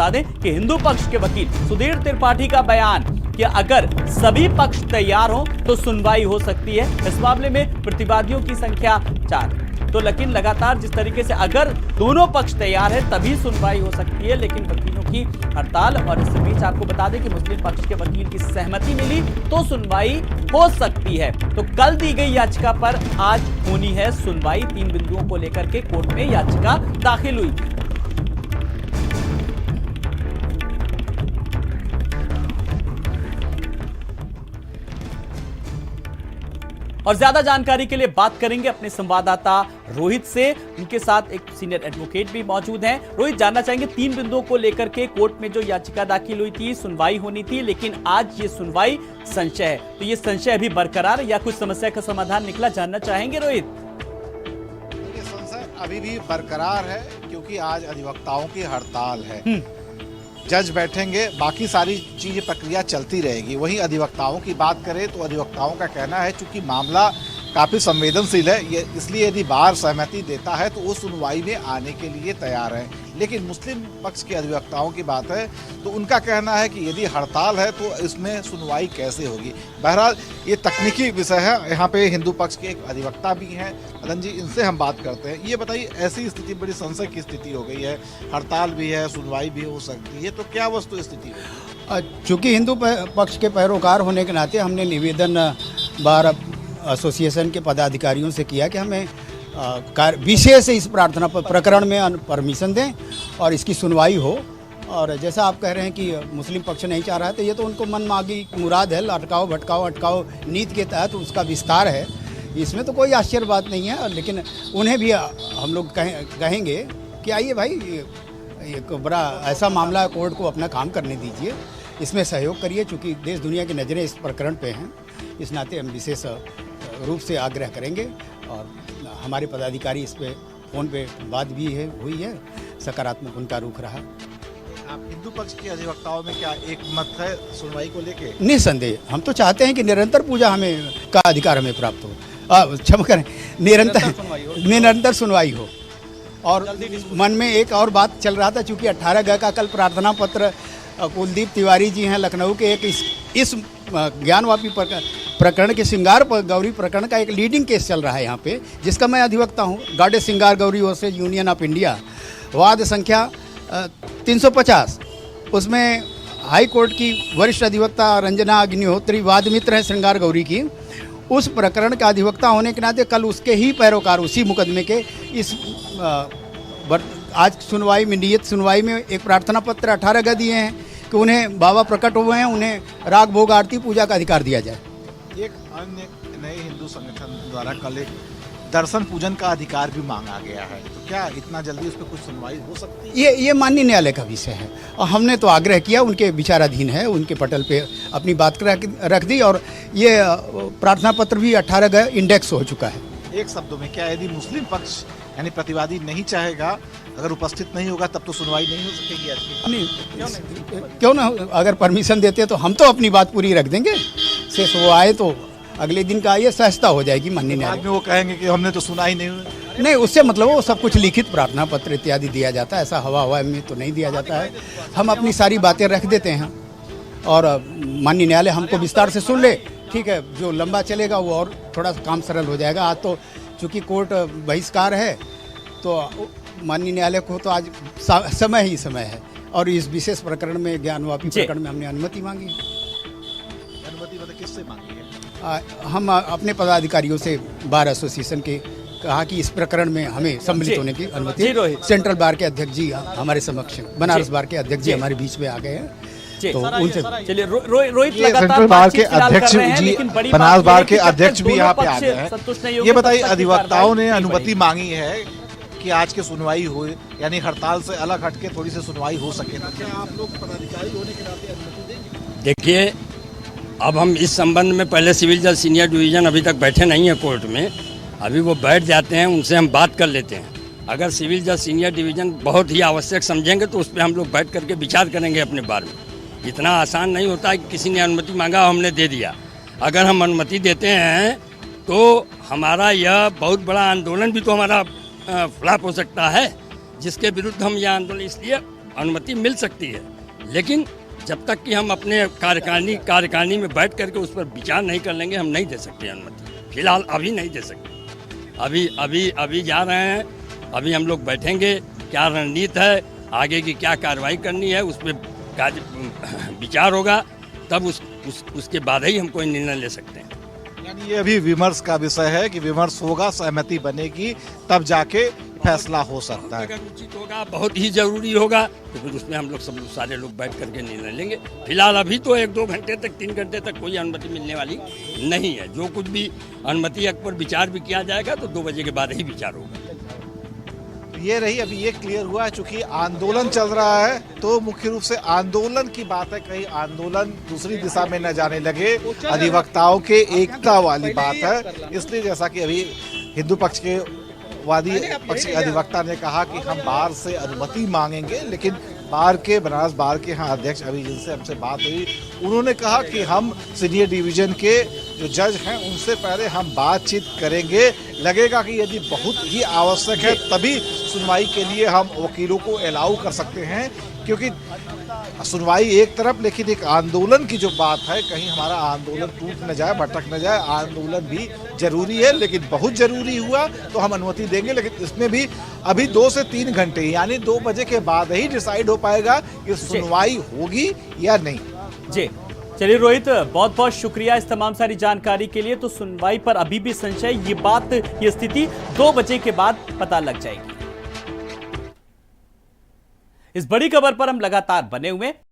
बता दें कि हिंदू पक्ष के वकील सुधीर त्रिपाठी का बयान कि अगर सभी पक्ष तैयार हों तो सुनवाई हो सकती है। इस मामले में प्रतिवादियों की संख्या 4। तो लेकिन लगातार जिस तरीके से अगर दोनों पक्ष तैयार है तभी सुनवाई हो सकती है, लेकिन वकीलों की हड़ताल और इस बीच आपको बता दें कि मुस्लिम पक्ष के वकील की सहमति मिली तो सुनवाई हो सकती है। तो कल दी गई याचिका पर आज होनी है सुनवाई। 3 बिंदुओं को लेकर के कोर्ट में याचिका दाखिल हुई। और ज्यादा जानकारी के लिए बात करेंगे अपने संवाददाता रोहित से। उनके साथ एक सीनियर एडवोकेट भी मौजूद हैं। रोहित, जानना चाहेंगे 3 बिंदुओं को लेकर के कोर्ट में जो याचिका दाखिल हुई थी, सुनवाई होनी थी, लेकिन आज ये सुनवाई संशय है, तो ये संशय अभी बरकरार या कुछ समस्या का समाधान निकला, जानना चाहेंगे रोहित? ये संशय अभी भी बरकरार है क्योंकि आज अधिवक्ताओं की हड़ताल है। जज बैठेंगे, बाकी सारी चीजें प्रक्रिया चलती रहेगी। वहीं अधिवक्ताओं की बात करें तो अधिवक्ताओं का कहना है चूंकि मामला काफी संवेदनशील है, ये इसलिए यदि बार सहमति देता है तो वो सुनवाई में आने के लिए तैयार है। लेकिन मुस्लिम पक्ष के अधिवक्ताओं की बात है तो उनका कहना है कि यदि हड़ताल है तो इसमें सुनवाई कैसे होगी। बहरहाल ये तकनीकी विषय है। यहाँ पे हिंदू पक्ष के एक अधिवक्ता भी हैं, मदन जी, इनसे हम बात करते हैं। ये बताइए, ऐसी स्थिति बड़ी संशय की स्थिति हो गई है, हड़ताल भी है, सुनवाई भी हो सकती है, तो क्या वस्तु स्थिति है? चूँकि हिंदू पक्ष के पैरोकार होने के नाते हमने निवेदन बार एसोसिएशन के पदाधिकारियों से किया कि हमें विशेष इस प्रार्थना प्रकरण में परमिशन दें और इसकी सुनवाई हो। और जैसा आप कह रहे हैं कि मुस्लिम पक्ष नहीं चाह रहा है, तो ये तो उनको मन मांगी मुराद है। अटकाओ भटकाओ अटकाओ नीति के तहत उसका विस्तार है, इसमें तो कोई आश्चर्य बात नहीं है। लेकिन उन्हें भी हम लोग कहेंगे कि आइए भाई, एक बड़ा ऐसा मामला है, कोर्ट को अपना काम करने दीजिए, इसमें सहयोग करिए। चूँकि देश दुनिया की नज़रें इस प्रकरण पे हैं, इस नाते हम विशेष रूप से आग्रह करेंगे। और हमारे पदाधिकारी इस पे फ़ोन पे बात भी हुई है, सकारात्मक उनका रुख रहा। आप हिंदू पक्ष के अधिवक्ताओं में क्या एक मत है सुनवाई को लेके? निसंदेह हम तो चाहते हैं कि निरंतर पूजा हमें का अधिकार हमें प्राप्त हो, क्षमा करें, निरंतर सुनवाई हो। और मन में एक और बात चल रहा था, चूँकि 18 का कल प्रार्थना पत्र कुलदीप तिवारी जी हैं लखनऊ के, एक इस ज्ञानवापी प्रकरण के श्रृंगार गौरी प्रकरण का एक लीडिंग केस चल रहा है यहाँ पे, जिसका मैं अधिवक्ता हूँ। गॉडेस श्रृंगार Gauri versus union of India, वाद संख्या 350। उसमें हाई कोर्ट की वरिष्ठ अधिवक्ता रंजना अग्निहोत्री वाद मित्र है श्रृंगार गौरी की। उस प्रकरण का अधिवक्ता होने के नाते कल उसके ही पैरोकार उसी मुकदमे के इस आज सुनवाई में, नियत सुनवाई में एक प्रार्थना पत्र 18 दिए हैं कि उन्हें बाबा प्रकट हुए हैं, उन्हें राग भोग आरती पूजा का अधिकार दिया जाए। एक अन्य नए हिंदू संगठन द्वारा कल एक दर्शन पूजन का अधिकार भी मांगा गया है, तो क्या इतना जल्दी उस पर कुछ सुनवाई हो सकती है? ये माननीय न्यायालय का विषय है और हमने तो आग्रह किया, उनके विचाराधीन है, उनके पटल पे अपनी बात रख दी। और ये प्रार्थना पत्र भी 18 इंडेक्स हो चुका है। एक शब्दों में, क्या यदि मुस्लिम पक्ष यानी प्रतिवादी नहीं चाहेगा, अगर उपस्थित नहीं होगा, तब तो सुनवाई नहीं हो सकेगी आज की? क्यों ना, अगर परमिशन देते तो हम तो अपनी बात पूरी रख देंगे। शेष वो आए तो अगले दिन का ये सहजता हो जाएगी माननीय न्यायालय में। वो कहेंगे कि हमने तो सुना ही नहीं। नहीं, उससे मतलब वो सब कुछ लिखित प्रार्थना पत्र इत्यादि दिया जाता है, ऐसा हवा में तो नहीं दिया जाता है। हम अपनी सारी बातें रख देते हैं और माननीय न्यायालय हमको विस्तार से सुन ले, ठीक है। जो लंबा चलेगा वो और थोड़ा काम सरल हो जाएगा। आज तो चूँकि कोर्ट बहिष्कार है तो माननीय न्यायालय को तो आज समय ही समय है। और इस विशेष प्रकरण में, ज्ञानवापी प्रकरण में, हमने अनुमति मांगी। अनुमति मतलब किससे मांगी है? हम अपने पदाधिकारियों से, बार एसोसिएशन के, कहा कि इस प्रकरण में हमें सम्मिलित होने की अनुमति। सेंट्रल बार के अध्यक्ष जी हमारे समक्ष, बनारस बार के अध्यक्ष जी हमारे बीच में आ गए हैं, तो उनसे चलिए रोहित सेंट्रल बार के अध्यक्ष जी, बनारस बार के अध्यक्ष भी यहाँ पे आ गए हैं। ये बताइए, अधिवक्ताओं ने अनुमति मांगी है कि आज की सुनवाई हो, यानी हड़ताल से अलग हटके थोड़ी सी सुनवाई हो सके, तो क्या आप लोग पदाधिकारी होने के नाते अनुमति देंगे? देखिए, अब हम इस संबंध में पहले सिविल जज सीनियर डिवीज़न अभी तक बैठे नहीं है कोर्ट में, अभी वो बैठ जाते हैं, उनसे हम बात कर लेते हैं। अगर सिविल जज सीनियर डिवीज़न बहुत ही आवश्यक समझेंगे तो उस पर हम लोग बैठ करके विचार करेंगे अपने बारे में। इतना आसान नहीं होता है कि किसी ने अनुमति मांगा हमने दे दिया। अगर हम अनुमति देते हैं तो हमारा यह बहुत बड़ा आंदोलन भी तो हमारा फ्लॉप हो सकता है, जिसके विरुद्ध हम यह आंदोलन इसलिए अनुमति मिल सकती है, लेकिन जब तक कि हम अपने कार्यकारिणी में बैठ करके उस पर विचार नहीं कर लेंगे, हम नहीं दे सकते अनुमति। फिलहाल अभी नहीं दे सकते। अभी जा रहे हैं, अभी हम लोग बैठेंगे, क्या रणनीति है, आगे की क्या कार्रवाई करनी है, उस पर विचार होगा, तब उसके बाद ही हम कोई निर्णय ले सकते हैं। यानी ये अभी विमर्श का विषय है कि विमर्श होगा, सहमति बनेगी, तब जाके फैसला हो सकता है। अगर उचित होगा, बहुत ही जरूरी होगा, तो फिर उसमें हम लोग सारे लोग बैठ करके निर्णय लेंगे। फिलहाल अभी तो 1-2 घंटे तक, 3 घंटे तक कोई अनुमति मिलने वाली नहीं है। जो कुछ भी अनुमति हक पर विचार भी किया जाएगा तो 2 बजे के बाद ही विचार होगा। ये रही, अभी ये क्लियर हुआ है, चूंकि आंदोलन चल रहा है तो मुख्य रूप से आंदोलन की बात है, कहीं आंदोलन दूसरी दिशा में न जाने लगे, अधिवक्ताओं के एकता वाली बात है। इसलिए जैसा कि अभी हिंदू पक्ष के पक्ष के अधिवक्ता ने कहा कि हम बार से अनुमति मांगेंगे, लेकिन बनारस बार के यहाँ अध्यक्ष अभी जिनसे हमसे बात हुई, उन्होंने कहा कि हम सीनियर डिवीजन के जो जज हैं उनसे पहले हम बातचीत करेंगे, लगेगा कि यदि बहुत ही आवश्यक है तभी सुनवाई के लिए हम वकीलों को अलाउ कर सकते हैं, क्योंकि सुनवाई एक तरफ, लेकिन एक आंदोलन की जो बात है, कहीं हमारा आंदोलन टूट न जाए, भटक न जाए, आंदोलन भी जरूरी है, लेकिन बहुत जरूरी हुआ तो हम अनुमति देंगे। लेकिन इसमें भी अभी 2 से 3 घंटे यानी 2 बजे के बाद ही डिसाइड हो पाएगा कि सुनवाई होगी या नहीं। जी चलिए रोहित, बहुत बहुत शुक्रिया इस तमाम सारी जानकारी के लिए। तो सुनवाई पर अभी भी संशय, ये स्थिति 2 बजे के बाद पता लग जाएगी। इस बड़ी खबर पर हम लगातार बने हुए